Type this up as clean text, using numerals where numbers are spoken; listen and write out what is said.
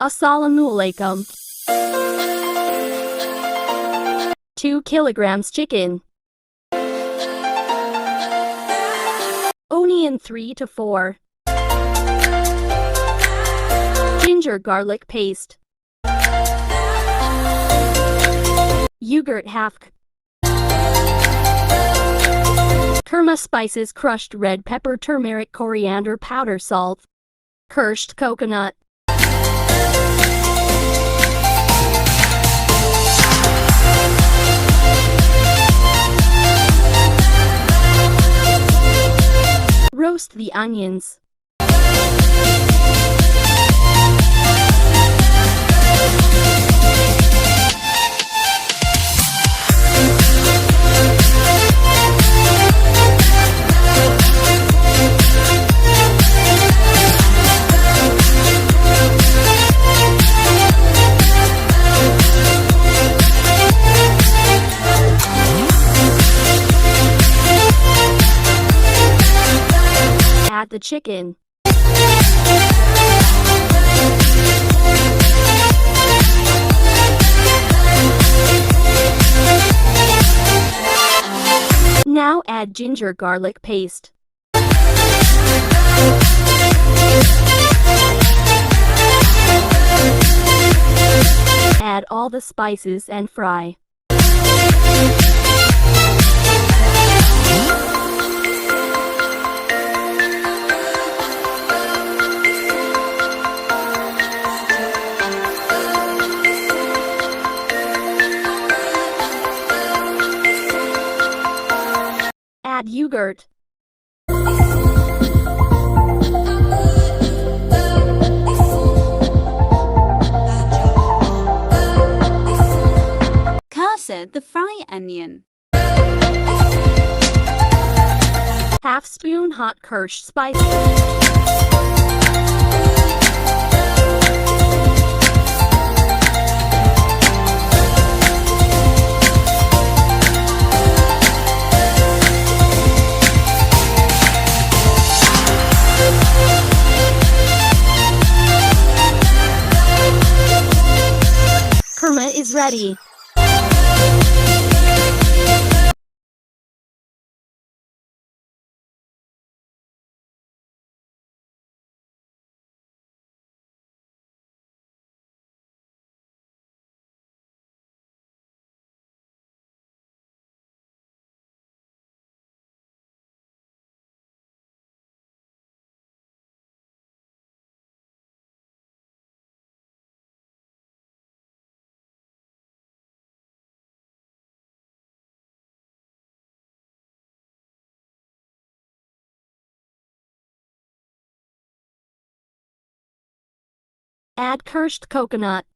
Assalamualaikum. 2 kilograms chicken. Onion 3 to 4. Ginger garlic paste. Yogurt half. Korma spices, crushed red pepper, turmeric, coriander powder, salt. Crushed coconut. Roast the onions. Add the chicken. Now add ginger garlic paste. Add all the spices and fry. Add yogurt. Cursor the fry onion. Half spoon hot kirsch spice. Korma is ready. Add crushed coconut.